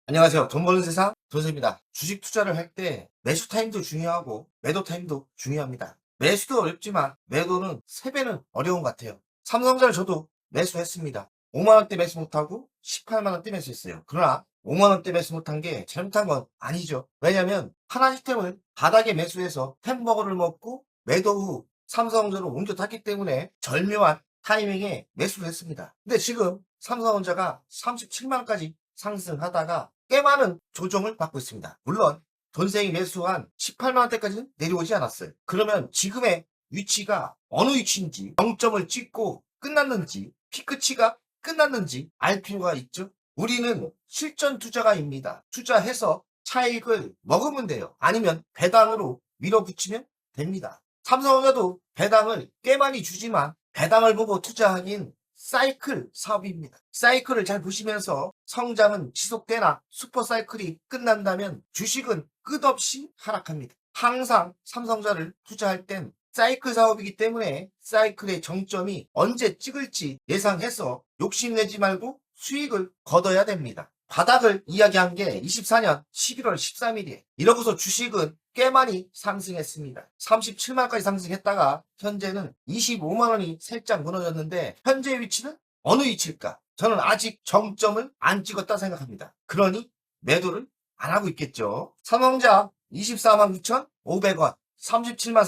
안녕하세요. 돈 버는 세상 돈세입니다. 주식 투자를 할 때 매수 타임도 중요하고 매도 타임도 중요합니다. 매수도 어렵지만 매도는 3배는 어려운 것 같아요. 삼성전자를 저도 매수했습니다. 5만원대 매수 못하고 18만원대 매수했어요. 그러나 5만원대 매수 못한 게 잘못한 건 아니죠. 왜냐하면 하나시스템을 바닥에 매수해서 햄버거를 먹고 매도 후 삼성전자로 옮겨 탔기 때문에 절묘한 타이밍에 매수를 했습니다. 근데 지금 삼성전자가 37만원까지 상승하다가 꽤 많은 조정을 받고 있습니다. 물론 돈생이 매수한 18만원대까지는 내려오지 않았어요. 그러면 지금의 위치가 어느 위치인지 0점을 찍고 끝났는지 피크치가 끝났는지 알 필요가 있죠. 우리는 실전 투자가입니다. 투자해서 차익을 먹으면 돼요. 아니면 배당으로 밀어붙이면 됩니다. 삼성전자도 배당을 꽤 많이 주지만 배당을 보고 투자하긴 사이클 사업입니다. 사이클을 잘 보시면서 성장은 지속되나 슈퍼사이클이 끝난다면 주식은 끝없이 하락합니다. 항상 삼성전자를 투자할 땐 사이클 사업이기 때문에 사이클의 정점이 언제 찍을지 예상해서 욕심내지 말고 수익을 거둬야 됩니다. 바닥을 이야기한 게 24년 11월 13일이에요. 이러고서 주식은 꽤 많이 상승했습니다. 37만원까지 상승했다가 현재는 25만원이 살짝 무너졌는데 현재 위치는 어느 위치일까? 저는 아직 정점을 안 찍었다 생각합니다. 그러니 매도를 안 하고 있겠죠. 삼성전자 24만 9,500원, 37만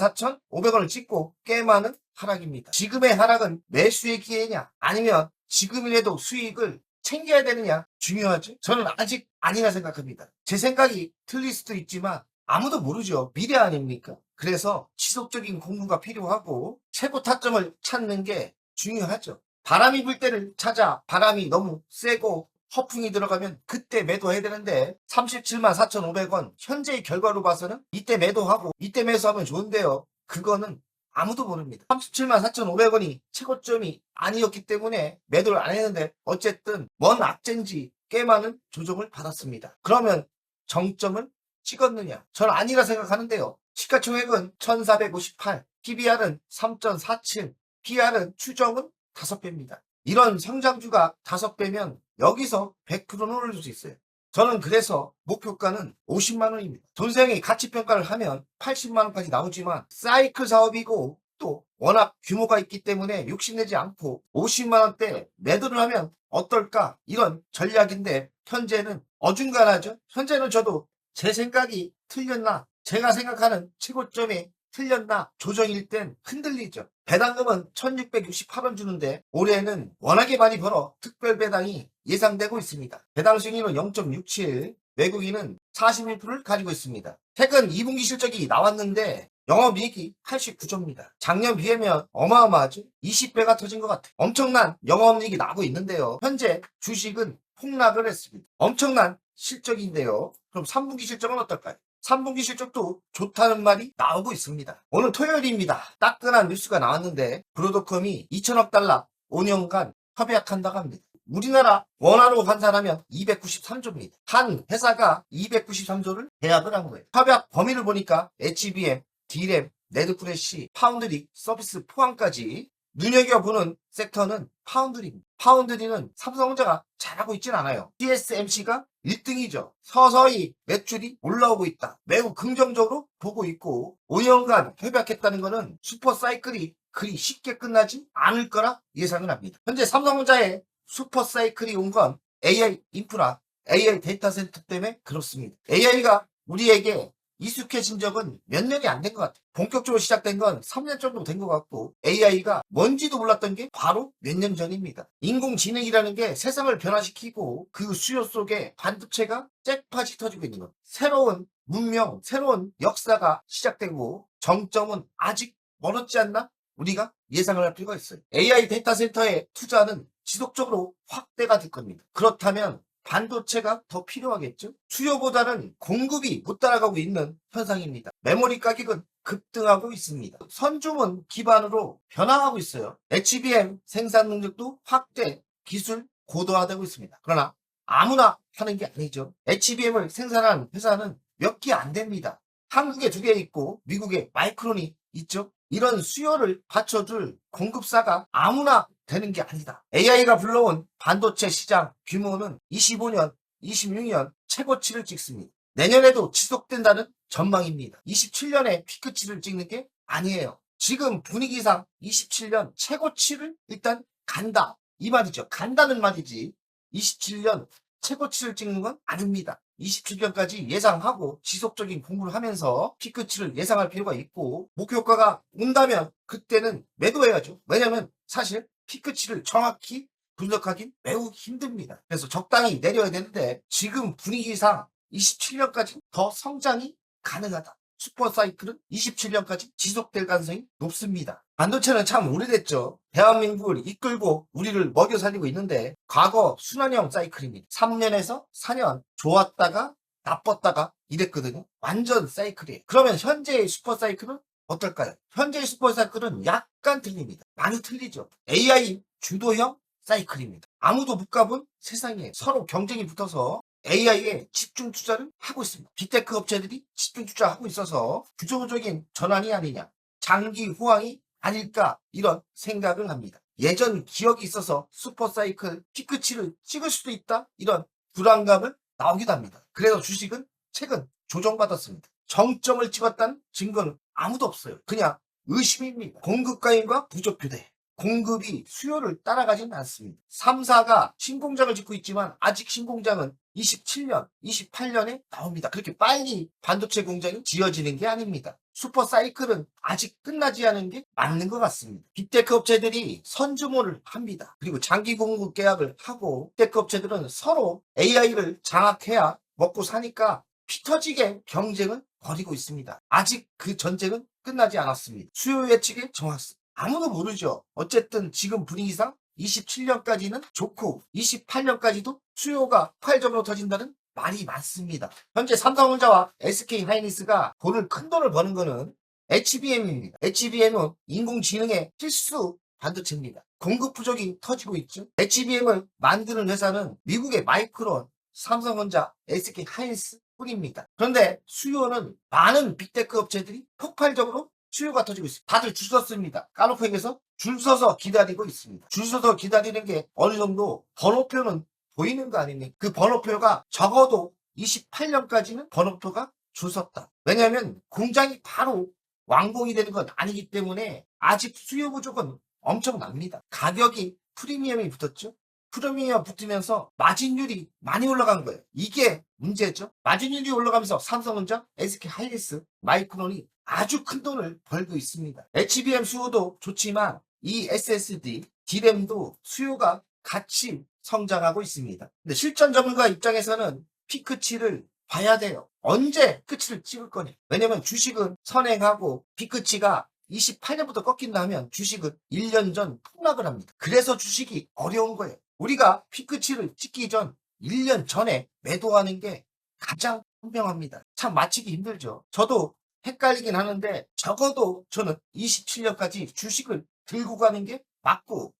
4,500원을 찍고 꽤 많은 하락입니다. 지금의 하락은 매수의 기회냐 아니면 지금이라도 수익을 챙겨야 되느냐 중요하죠. 저는 아직 아니라 생각합니다. 제 생각이 틀릴 수도 있지만 아무도 모르죠. 미래 아닙니까? 그래서 지속적인 공부가 필요하고 최고 타점을 찾는 게 중요하죠. 바람이 불 때를 찾아 바람이 너무 세고 허풍이 들어가면 그때 매도해야 되는데 37만 4,500원 현재의 결과로 봐서는 이때 매도하고 이때 매수하면 좋은데요. 그거는 아무도 모릅니다. 37만 4,500원이 최고점이 아니었기 때문에 매도를 안 했는데 어쨌든 뭔 악재인지 꽤 많은 조정을 받았습니다. 그러면 정점을 찍었느냐? 저는 아니라 생각하는데요. 시가총액은 1458, PBR은 3.47, PR은 추정은 5배입니다. 이런 성장주가 5배면 여기서 100%는 올릴 수 있어요. 저는 그래서 목표가는 50만원입니다. 돈생이 가치평가를 하면 80만원까지 나오지만 사이클 사업이고 또 워낙 규모가 있기 때문에 욕심내지 않고 50만원대 매도를 하면 어떨까 이런 전략인데 현재는 어중간하죠. 현재는 저도 제 생각이 틀렸나 제가 생각하는 최고점이 틀렸나 조정일 땐 흔들리죠. 배당금은 1668원 주는데 올해는 워낙에 많이 벌어 특별 배당이 예상되고 있습니다. 배당 수익률은 0.67, 외국인은 41%를 가지고 있습니다. 최근 2분기 실적이 나왔는데 영업이익이 89조입니다. 작년 비하면 어마어마하죠. 20배가 터진 것 같아요. 엄청난 영업이익이 나고 있는데요. 현재 주식은 폭락을 했습니다. 엄청난 실적인데요. 그럼 3분기 실적은 어떨까요? 3분기 실적도 좋다는 말이 나오고 있습니다. 오늘 토요일입니다. 따끈한 뉴스가 나왔는데 브로드컴이 2천억 달러 5년간 협약한다고 합니다. 우리나라 원화로 환산하면 293조입니다. 한 회사가 293조를 계약을 한 거예요. 협약 범위를 보니까 HBM, D램, 네드프레시, 파운드리, 서비스 포함까지 눈여겨보는 섹터는 파운드리입니다. 파운드리는 삼성전자가 잘하고 있진 않아요. TSMC가 1등이죠. 서서히 매출이 올라오고 있다. 매우 긍정적으로 보고 있고 5년간 협약했다는 것은 슈퍼사이클이 그리 쉽게 끝나지 않을 거라 예상을 합니다. 현재 삼성전자의 슈퍼사이클이 온 건 AI 인프라, AI 데이터 센터 때문에 그렇습니다. AI가 우리에게 익숙해진 적은 몇 년이 안 된 것 같아요. 본격적으로 시작된 건 3년 정도 된 것 같고 AI가 뭔지도 몰랐던 게 바로 몇 년 전입니다. 인공지능이라는 게 세상을 변화시키고 그 수요 속에 반도체가 잭팟이 터지고 있는 것. 새로운 문명, 새로운 역사가 시작되고 정점은 아직 멀었지 않나? 우리가 예상을 할 필요가 있어요. AI 데이터 센터의 투자는 지속적으로 확대가 될 겁니다. 그렇다면 반도체가 더 필요하겠죠? 수요보다는 공급이 못 따라가고 있는 현상입니다. 메모리 가격은 급등하고 있습니다. 선주문 기반으로 변화하고 있어요. HBM 생산 능력도 확대, 기술 고도화되고 있습니다. 그러나 아무나 하는 게 아니죠. HBM을 생산한 회사는 몇 개 안 됩니다. 한국에 2개 있고 미국에 마이크론이 있죠. 이런 수요를 받쳐줄 공급사가 아무나 되는 게 아니다. AI가 불러온 반도체 시장 규모는 25년 26년 최고치를 찍습니다. 내년에도 지속된다는 전망입니다. 27년에 피크치를 찍는 게 아니에요. 지금 분위기상 27년 최고치를 일단 간다. 이 말이죠. 간다는 말이지 27년 최고치를 찍는 건 아닙니다. 27년까지 예상하고 지속적인 공부를 하면서 피크치를 예상할 필요가 있고 목표가가 온다면 그때는 매도해야죠. 왜냐면 사실 피크치를 정확히 분석하기 매우 힘듭니다. 그래서 적당히 내려야 되는데 지금 분위기상 27년까지 더 성장이 가능하다. 슈퍼사이클은 27년까지 지속될 가능성이 높습니다. 반도체는 참 오래됐죠. 대한민국을 이끌고 우리를 먹여 살리고 있는데 과거 순환형 사이클입니다. 3년에서 4년 좋았다가 나빴다가 이랬거든요. 완전 사이클이에요. 그러면 현재의 슈퍼사이클은 어떨까요? 현재의 슈퍼사이클은 약간 틀립니다. 많이 틀리죠. AI 주도형 사이클입니다. 아무도 못 가본 세상에 서로 경쟁이 붙어서 AI에 집중 투자를 하고 있습니다. 빅테크 업체들이 집중 투자하고 있어서 구조적인 전환이 아니냐, 장기 호황이 아닐까 이런 생각을 합니다. 예전 기억이 있어서 슈퍼사이클 피크치를 찍을 수도 있다 이런 불안감을 나오기도 합니다. 그래서 주식은 최근 조정받았습니다. 정점을 찍었다는 증거는 아무도 없어요. 그냥 의심입니다. 공급과잉과 부족교대. 공급이 수요를 따라가지는 않습니다. 3사가 신공장을 짓고 있지만 아직 신공장은 27년, 28년에 나옵니다. 그렇게 빨리 반도체 공장이 지어지는 게 아닙니다. 슈퍼사이클은 아직 끝나지 않은 게 맞는 것 같습니다. 빅테크 업체들이 선주문을 합니다. 그리고 장기 공급 계약을 하고 빅테크 업체들은 서로 AI를 장악해야 먹고 사니까 피 터지게 경쟁을 벌이고 있습니다. 아직 그 전쟁은 끝나지 않았습니다. 수요 예측의 정확성. 아무도 모르죠. 어쨌든 지금 분위기상 27년까지는 좋고 28년까지도 수요가 폭발적으로 터진다는 말이 많습니다. 현재 삼성전자와 SK하이닉스가 큰 돈을 버는 거는 HBM입니다. HBM은 인공지능의 필수 반도체입니다. 공급 부족이 터지고 있죠. HBM을 만드는 회사는 미국의 마이크론, 삼성전자, SK하이닉스 뿐입니다. 그런데 수요는 많은 빅테크 업체들이 폭발적으로 수요가 터지고 있습니다. 다들 줄 섰습니다. 까놓고에게서 줄 서서 기다리고 있습니다. 줄 서서 기다리는 게 어느 정도 번호표는 보이는 거 아닙니까? 그 번호표가 적어도 28년까지는 번호표가 줄 섰다. 왜냐하면 공장이 바로 완공이 되는 건 아니기 때문에 아직 수요 부족은 엄청납니다. 가격이 프리미엄이 붙었죠. 프리미엄 붙으면서 마진율이 많이 올라간 거예요. 이게 문제죠. 마진율이 올라가면서 삼성전자, SK하이닉스, 마이크론이 아주 큰 돈을 벌고 있습니다. HBM 수요도 좋지만 이 SSD, D램도 수요가 같이 성장하고 있습니다. 근데 실전 전문가 입장에서는 피크치를 봐야 돼요. 언제 끝을 찍을 거냐. 왜냐면 주식은 선행하고 피크치가 28년부터 꺾인다 하면 주식은 1년 전 폭락을 합니다. 그래서 주식이 어려운 거예요. 우리가 피크치를 찍기 전 1년 전에 매도하는 게 가장 현명합니다. 참 맞히기 힘들죠. 저도 헷갈리긴 하는데 적어도 저는 27년까지 주식을 들고 가는 게 맞고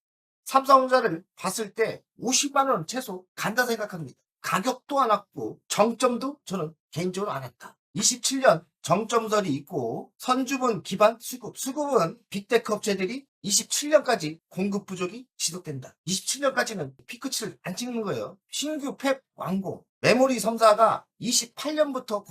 삼성전자를 봤을 때 50만 원 최소 간다 생각합니다. 가격도 안 왔고 정점도 저는 개인적으로 안 했다. 27년 정점설이 있고 선주분 기반 수급. 수급은 빅테크 업체들이 27년까지 공급 부족이 지속된다. 27년까지는 피크치를 안 찍는 거예요. 신규 팹 완공. 메모리 3사가 28년부터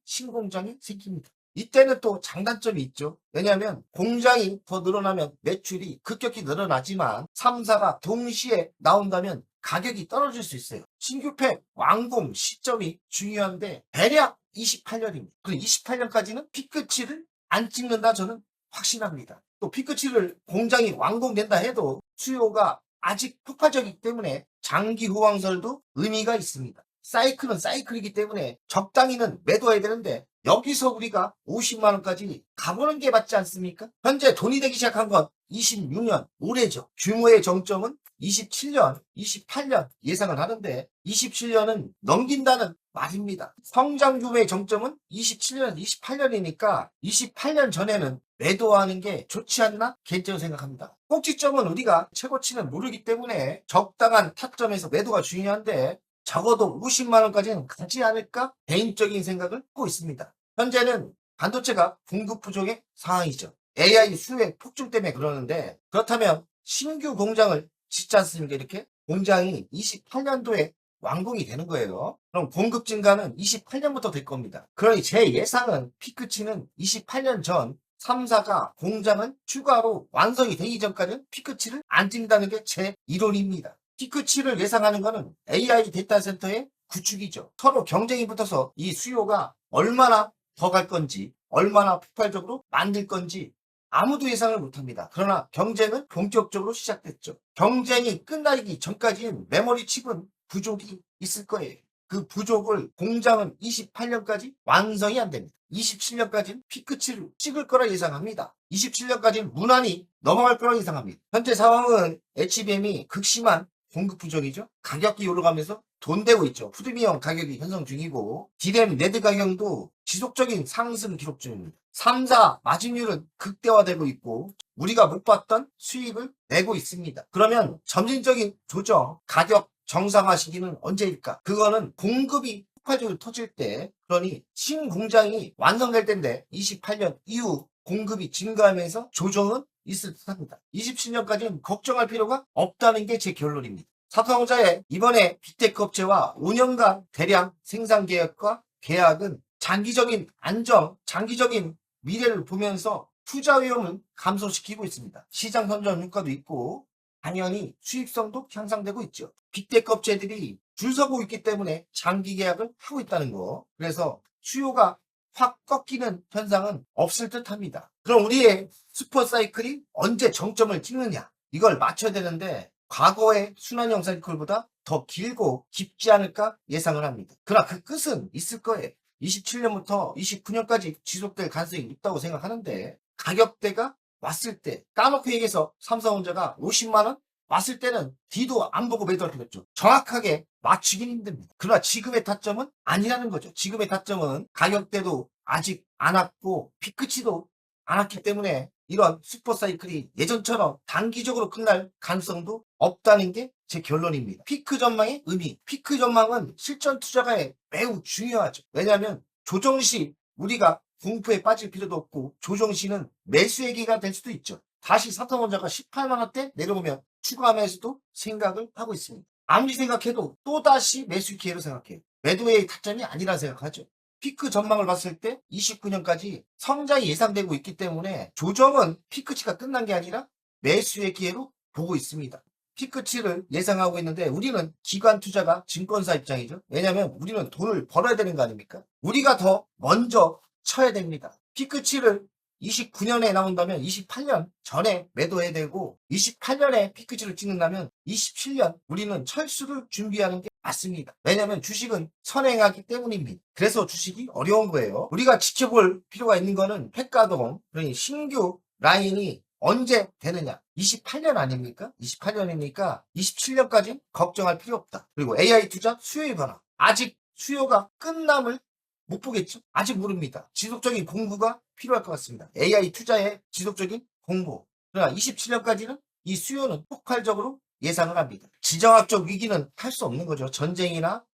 신공장이 생깁니다. 이때는 또 장단점이 있죠. 왜냐하면 공장이 더 늘어나면 매출이 급격히 늘어나지만 3사가 동시에 나온다면 가격이 떨어질 수 있어요. 신규 팹 완공 시점이 중요한데 대략 28년입니다. 그리고 28년까지는 피크치를 안 찍는다 저는 확신합니다. 또 피크치를 공장이 완공된다 해도 수요가 아직 폭발적이기 때문에 장기 호황설도 의미가 있습니다. 사이클은 사이클이기 때문에 적당히는 매도해야 되는데 여기서 우리가 50만 원까지 가보는 게 맞지 않습니까? 현재 돈이 되기 시작한 건 26년 올해죠. 규모의 정점은 27년, 28년 예상을 하는데 27년은 넘긴다는 말입니다. 성장 규모의 정점은 27년, 28년이니까 28년 전에는 매도하는 게 좋지 않나 개인적으로 생각합니다. 꼭지점은 우리가 최고치는 모르기 때문에 적당한 타점에서 매도가 중요한데 적어도 50만 원까지는 가지 않을까 개인적인 생각을 하고 있습니다. 현재는 반도체가 공급 부족의 상황이죠. AI 수요의 폭증 때문에 그러는데 그렇다면 신규 공장을 짓지 않습니까? 이렇게 공장이 28년도에 완공이 되는 거예요. 그럼 공급 증가는 28년부터 될 겁니다. 그러니 제 예상은 피크치는 28년 전 3사가 공장은 추가로 완성이 되기 전까지는 피크치를 안 찍는다는 게 제 이론입니다. 피크치를 예상하는 것은 AI 데이터 센터의 구축이죠. 서로 경쟁이 붙어서 이 수요가 얼마나 더 갈 건지, 얼마나 폭발적으로 만들 건지 아무도 예상을 못합니다. 그러나 경쟁은 본격적으로 시작됐죠. 경쟁이 끝나기 전까지는 메모리 칩은 부족이 있을 거예요. 그 부족을 공장은 28년까지 완성이 안 됩니다. 27년까지는 피크치를 찍을 거라 예상합니다. 27년까지는 무난히 넘어갈 거라 예상합니다. 현재 상황은 HBM이 극심한 공급 부족이죠. 가격이 오르가면서 돈 되고 있죠. 프리미엄 가격이 형성 중이고 디램 네드 가격도 지속적인 상승 기록 중입니다. 3사 마진율은 극대화되고 있고 우리가 못 봤던 수익을 내고 있습니다. 그러면 점진적인 조정, 가격 정상화 시기는 언제일까? 그거는 공급이 폭발적으로 터질 때, 그러니 신공장이 완성될 때인데 28년 이후 공급이 증가하면서 조정은 있을 듯합니다. 27년까지는 걱정할 필요가 없다는 게 제 결론입니다. 삼성전자의 이번에 빅테크 업체와 5년간 대량 생산 계획과 계약은 장기적인 안정, 장기적인 미래를 보면서 투자 위험을 감소시키고 있습니다. 시장 선전 효과도 있고 당연히 수익성도 향상되고 있죠. 빅테크 업체들이 줄 서고 있기 때문에 장기 계약을 하고 있다는 거. 그래서 수요가 확 꺾이는 현상은 없을 듯 합니다. 그럼 우리의 슈퍼사이클이 언제 정점을 찍느냐? 이걸 맞춰야 되는데 과거의 순환형 사이클보다 더 길고 깊지 않을까 예상을 합니다. 그러나 그 끝은 있을 거예요. 27년부터 29년까지 지속될 가능성이 있다고 생각하는데 가격대가 왔을 때 까놓고 얘기해서 삼성전자가 50만원 왔을 때는 뒤도 안 보고 매도할 필요 없죠. 정확하게 맞추긴 힘듭니다. 그러나 지금의 타점은 아니라는 거죠. 지금의 타점은 가격대도 아직 안 왔고 피크치도 안 왔기 때문에 이런 슈퍼사이클이 예전처럼 단기적으로 끝날 가능성도 없다는 게 제 결론입니다. 피크 전망의 의미. 피크 전망은 실전 투자가에 매우 중요하죠. 왜냐하면 조정 시 우리가 공포에 빠질 필요도 없고 조정 시는 매수의 기회가 될 수도 있죠. 다시 삼성전자가 18만원대 내려오면 추가 매수도 생각을 하고 있습니다. 아무리 생각해도 또다시 매수 기회로 생각해요. 매도의 타점이 아니라 생각하죠. 피크 전망을 봤을 때 29년까지 성장이 예상되고 있기 때문에 조정은 피크치가 끝난 게 아니라 매수의 기회로 보고 있습니다. 피크치를 예상하고 있는데 우리는 기관 투자가 증권사 입장이죠. 왜냐하면 우리는 돈을 벌어야 되는 거 아닙니까? 우리가 더 먼저 쳐야 됩니다. 피크치를 29년에 나온다면 28년 전에 매도해야 되고 28년에 피크치를 찍는다면 27년 우리는 철수를 준비하는 게 맞습니다. 왜냐하면 주식은 선행하기 때문입니다. 그래서 주식이 어려운 거예요. 우리가 지켜볼 필요가 있는 거는 팩가동, 그러니 신규 라인이 언제 되느냐? 28년 아닙니까? 28년이니까 27년까지 걱정할 필요 없다. 그리고 AI 투자 수요의 변화. 아직 수요가 끝남을 못 보겠죠? 아직 모릅니다. 지속적인 공부가 필요할 것 같습니다. AI 투자의 지속적인 공부. 그러나 27년까지는 이 수요는 폭발적으로 예상을 합니다. 지정학적 위기는 할 수 없는 거죠. 전쟁이나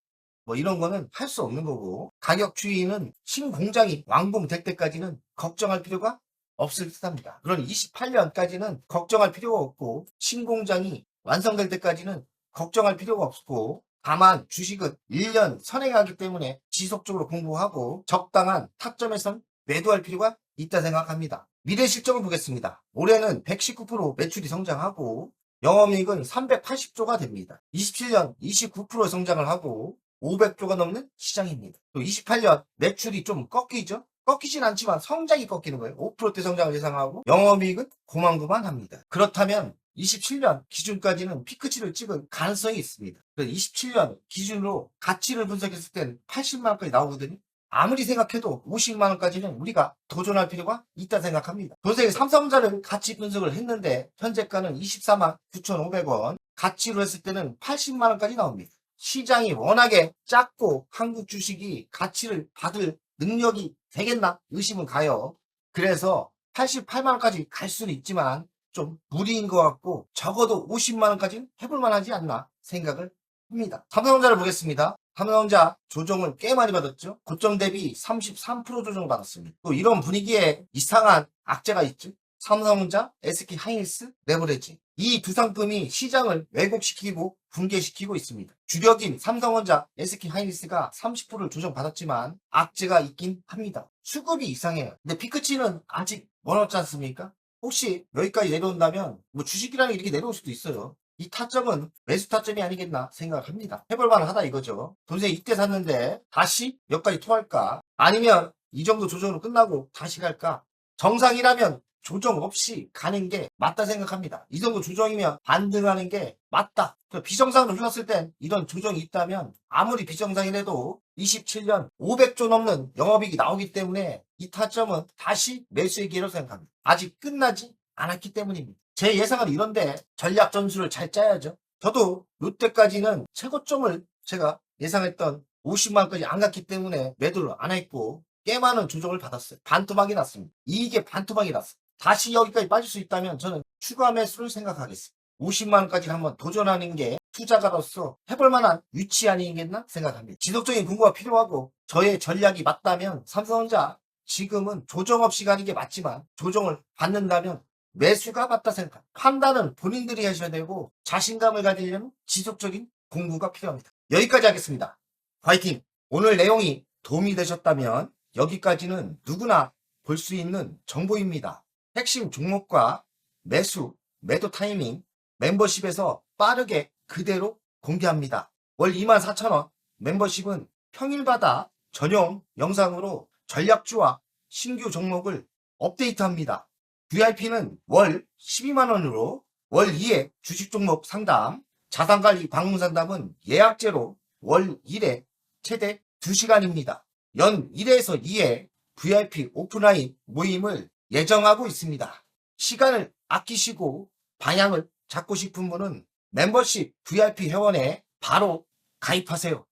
뭐 이런 거는 할 수 없는 거고 가격 추이는 신공장이 완공될 때까지는 걱정할 필요가 없을 듯합니다. 그러니 28년까지는 걱정할 필요가 없고 신공장이 완성될 때까지는 걱정할 필요가 없고 다만 주식은 1년 선행하기 때문에 지속적으로 공부하고 적당한 타점에선 매도할 필요가 있다 생각합니다. 미래 실적을 보겠습니다. 올해는 119% 매출이 성장하고 영업이익은 380조가 됩니다. 27년 29% 성장을 하고 500조가 넘는 시장입니다. 또 28년 매출이 좀 꺾이죠? 꺾이진 않지만 성장이 꺾이는 거예요. 5%대 성장을 예상하고 영업이익은 고만고만합니다. 그렇다면 27년 기준까지는 피크치를 찍을 가능성이 있습니다. 27년 기준으로 가치를 분석했을 때는 80만원까지 나오거든요. 아무리 생각해도 50만원까지는 우리가 도전할 필요가 있다 생각합니다. 도대체 삼성전자는 가치 분석을 했는데 현재가는 24만 9,500원, 가치로 했을 때는 80만원까지 나옵니다. 시장이 워낙에 작고 한국 주식이 가치를 받을 능력이 되겠나 의심은 가요. 그래서 88만원까지 갈 수는 있지만 좀 무리인 것 같고 적어도 50만원까지는 해볼만 하지 않나 생각을 합니다. 삼성전자를 보겠습니다. 삼성전자 조정을 꽤 많이 받았죠. 고점 대비 33% 조정을 받았습니다. 또 이런 분위기에 이상한 악재가 있죠. 삼성전자, SK 하이닉스, 레버리지. 이 두 상품이 시장을 왜곡시키고 붕괴시키고 있습니다. 주력인 삼성전자, SK 하이닉스가 30%를 조정받았지만 악재가 있긴 합니다. 수급이 이상해요. 근데 피크치는 아직 멀었지 않습니까? 혹시 여기까지 내려온다면 뭐 주식이라는 게 이렇게 내려올 수도 있어요. 이 타점은 매수 타점이 아니겠나 생각합니다. 해볼만 하다 이거죠. 돈세 이때 샀는데 다시 여기까지 토할까? 아니면 이 정도 조정으로 끝나고 다시 갈까? 정상이라면 조정 없이 가는 게 맞다 생각합니다. 이 정도 조정이면 반등하는 게 맞다. 비정상으로 흘렀을 땐 이런 조정이 있다면 아무리 비정상이라도 27년 500조 넘는 영업이익이 나오기 때문에 이 타점은 다시 매수의 기회로 생각합니다. 아직 끝나지 않았기 때문입니다. 제 예상은 이런데 전략 전술을 잘 짜야죠. 저도 이때까지는 최고점을 제가 예상했던 50만원까지 안 갔기 때문에 매도를 안 했고 꽤 많은 조정을 받았어요. 반토막이 났습니다. 이게 반토막이 났어요. 다시 여기까지 빠질 수 있다면 저는 추가 매수를 생각하겠습니다. 50만원까지 한번 도전하는 게 투자가로서 해볼 만한 위치 아니겠나 생각합니다. 지속적인 공부가 필요하고 저의 전략이 맞다면 삼성전자 지금은 조정 없이 가는 게 맞지만 조정을 받는다면 매수가 맞다 생각. 판단은 본인들이 하셔야 되고 자신감을 가지려면 지속적인 공부가 필요합니다. 여기까지 하겠습니다. 화이팅! 오늘 내용이 도움이 되셨다면 여기까지는 누구나 볼 수 있는 정보입니다. 핵심 종목과 매수, 매도 타이밍 멤버십에서 빠르게 그대로 공개합니다. 월 24,000원 멤버십은 평일마다 전용 영상으로 전략주와 신규 종목을 업데이트합니다. VIP는 월 12만원으로 월 2회 주식 종목 상담, 자산관리 방문 상담은 예약제로 월 1회 최대 2시간입니다. 연 1회에서 2회 VIP 오프라인 모임을 예정하고 있습니다. 시간을 아끼시고 방향을 잡고 싶은 분은 멤버십 VIP 회원에 바로 가입하세요.